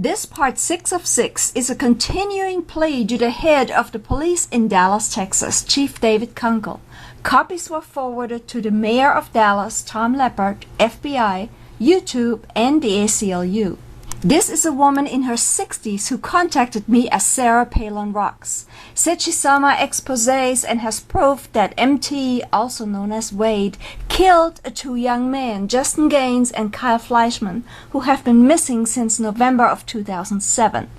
This part 6 of 6 is a continuing plea to the head of the police in Dallas, Texas, Chief David Kunkle. Copies were forwarded to the mayor of Dallas, Tom Leppert, FBI, YouTube, and the ACLU. This is a woman in her 60s who contacted me as Sarah Palin Rocks. Said she saw my exposés and has proof that MT, also known as Wade, killed two young men, Justin Gaines and Kyle Fleischman, who have been missing since November of 2007.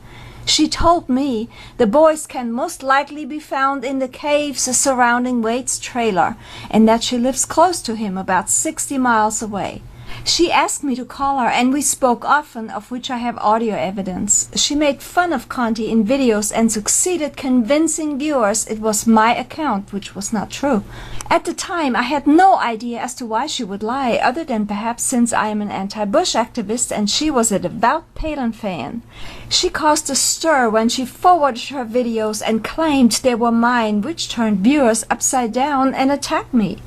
She told me the boys can most likely be found in the caves surrounding Wade's trailer and that she lives close to him, about 60 miles away. She asked me to call her, and we spoke often, of which I have audio evidence. She made fun of Conti in videos and succeeded convincing viewers it was my account, which was not true. At the time, I had no idea as to why she would lie, other than perhaps since I am an anti-Bush activist and she was a devout Palin fan. She caused a stir when she forwarded her videos and claimed they were mine, which turned viewers upside down and attacked me.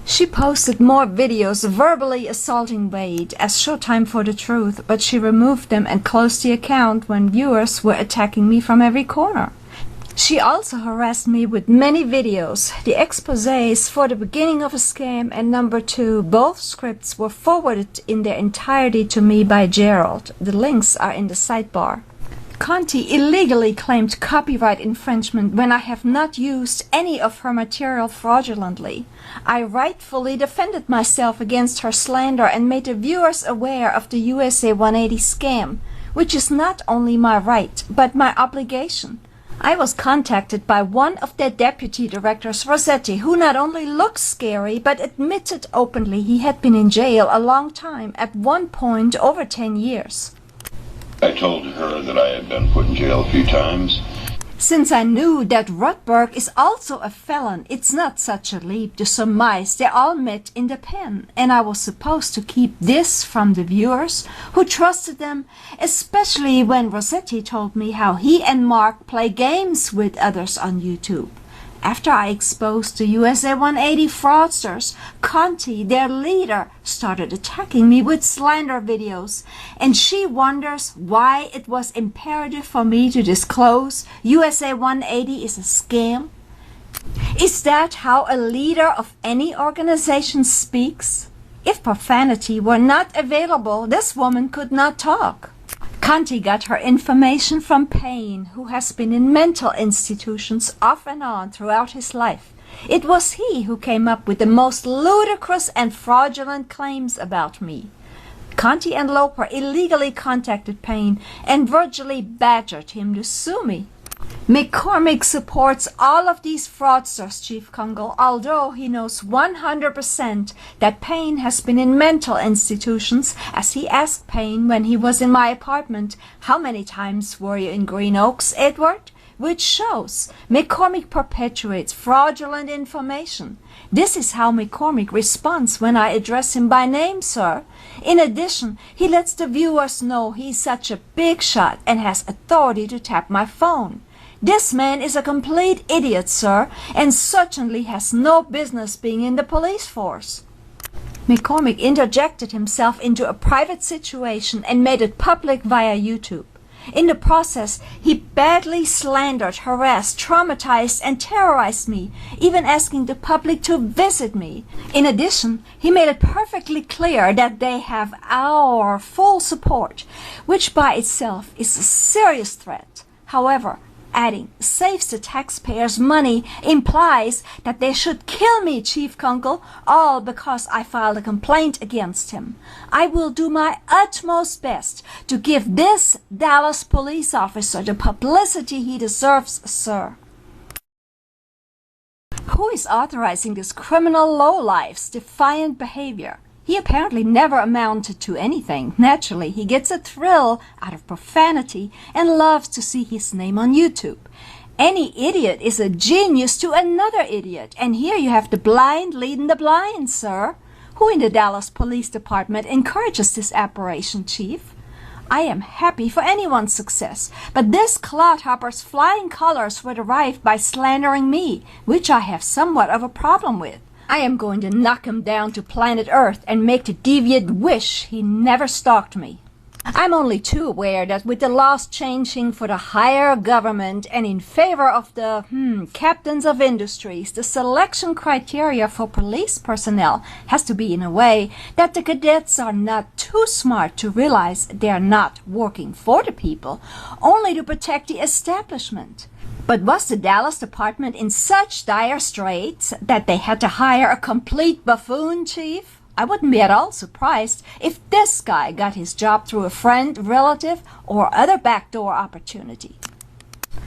She posted more videos verbally assaulting Wade as Showtime for the Truth, but she removed them and closed the account when viewers were attacking me from every corner. She also harassed me with many videos. The exposés for the beginning of a scam and number 2, both scripts were forwarded in their entirety to me by Gerald. The links are in the sidebar. Conti illegally claimed copyright infringement when I have not used any of her material fraudulently. I rightfully defended myself against her slander and made the viewers aware of the USA 180 scam, which is not only my right, but my obligation. I was contacted by one of their deputy directors, Rossetti, who not only looked scary, but admitted openly he had been in jail a long time, at one point over 10 years. I told her that I had been put in jail a few times. Since I knew that Rutberg is also a felon, it's not such a leap to surmise they all met in the pen, and I was supposed to keep this from the viewers who trusted them, especially when Rossetti told me how he and Mark play games with others on YouTube. After I exposed the USA 180 fraudsters, Conti, their leader, started attacking me with slander videos, and she wonders why it was imperative for me to disclose USA 180 is a scam. Is that how a leader of any organization speaks? If profanity were not available, this woman could not talk. Conti got her information from Payne, who has been in mental institutions off and on throughout his life. It was he who came up with the most ludicrous and fraudulent claims about me. Conti and Loper illegally contacted Payne and virtually badgered him to sue me. McCormick supports all of these fraudsters, Chief Kunkle, although he knows 100% that Payne has been in mental institutions, as he asked Payne when he was in my apartment, "How many times were you in Green Oaks, Edward?" Which shows McCormick perpetuates fraudulent information. This is how McCormick responds when I address him by name, sir. In addition, he lets the viewers know he's such a big shot and has authority to tap my phone. This man is a complete idiot, sir, and certainly has no business being in the police force. McCormick interjected himself into a private situation and made it public via YouTube. In the process, he badly slandered, harassed, traumatized, and terrorized me, even asking the public to visit me. In addition, he made it perfectly clear that they have our full support, which by itself is a serious threat. However, adding saves the taxpayers' money implies that they should kill me, Chief Kunkle, all because I filed a complaint against him. I will do my utmost best to give this Dallas police officer the publicity he deserves, sir. Who is authorizing this criminal lowlife's defiant behavior? He apparently never amounted to anything. Naturally, he gets a thrill out of profanity and loves to see his name on YouTube. Any idiot is a genius to another idiot, and here you have the blind leading the blind, sir. Who in the Dallas Police Department encourages this aberration, Chief? I am happy for anyone's success, but this clodhopper's flying colors were derived by slandering me, which I have somewhat of a problem with. I am going to knock him down to planet Earth and make the deviant wish he never stalked me. I'm only too aware that with the laws changing for the higher government and in favor of the captains of industries, the selection criteria for police personnel has to be in a way that the cadets are not too smart to realize they're not working for the people, only to protect the establishment. But was the Dallas department in such dire straits that they had to hire a complete buffoon, Chief? I wouldn't be at all surprised if this guy got his job through a friend, relative, or other backdoor opportunity.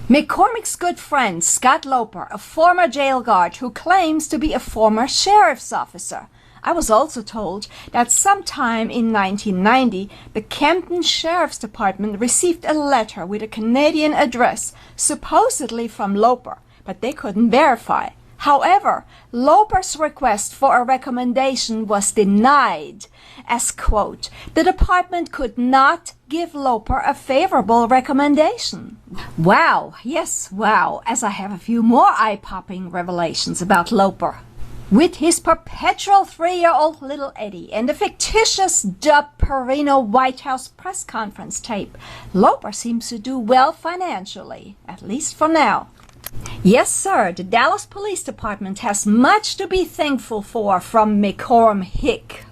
McCormick's good friend, Scott Loper, a former jail guard who claims to be a former sheriff's officer. I was also told that sometime in 1990, the Camden Sheriff's Department received a letter with a Canadian address, supposedly from Loper, but they couldn't verify. However, Loper's request for a recommendation was denied, as, quote, the department could not give Loper a favorable recommendation. Wow, yes, wow, as I have a few more eye-popping revelations about Loper. With his perpetual 3-year-old little Eddie and the fictitious Dub Perino White House press conference tape, Loper seems to do well financially, at least for now. Yes, sir, the Dallas Police Department has much to be thankful for from HICK.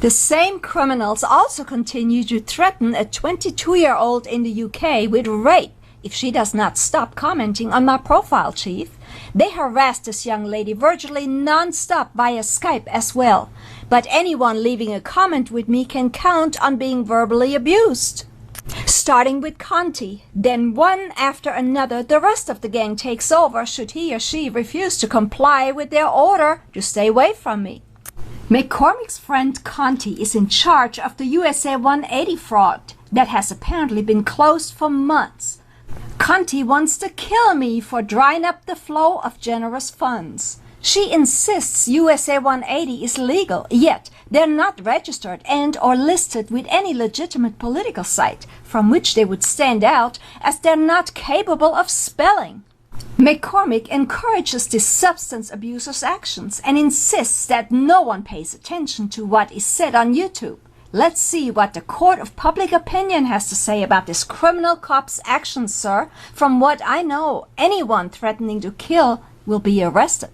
The same criminals also continue to threaten a 22-year-old in the UK with rape if she does not stop commenting on my profile, Chief. They harass this young lady virtually non-stop via Skype as well. But anyone leaving a comment with me can count on being verbally abused. Starting with Conti, then one after another, the rest of the gang takes over should he or she refuse to comply with their order to stay away from me. McCormick's friend Conti is in charge of the USA 180 fraud that has apparently been closed for months. Conti wants to kill me for drying up the flow of generous funds. She insists USA 180 is legal, yet they're not registered and or listed with any legitimate political site from which they would stand out, as they're not capable of spelling. McCormick encourages this substance abuser's actions and insists that no one pays attention to what is said on YouTube. Let's see what the court of public opinion has to say about this criminal cop's actions, sir. From what I know, anyone threatening to kill will be arrested.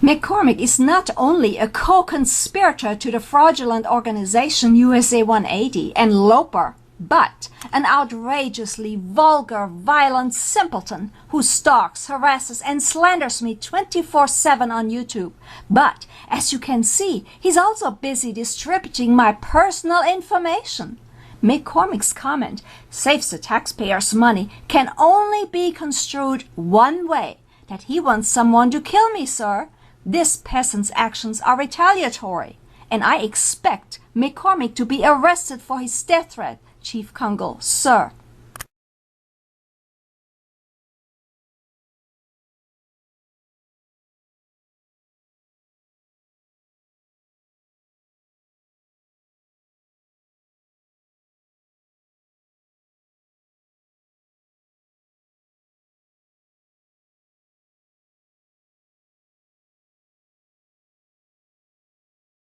McCormick is not only a co-conspirator to the fraudulent organization USA 180 and Loper, but an outrageously vulgar, violent simpleton who stalks, harasses, and slanders me 24/7 on YouTube. But, as you can see, he's also busy distributing my personal information. McCormick's comment, saves the taxpayers' money, can only be construed one way, that he wants someone to kill me, sir. This peasant's actions are retaliatory, and I expect McCormick to be arrested for his death threat, Chief Kunkle, sir.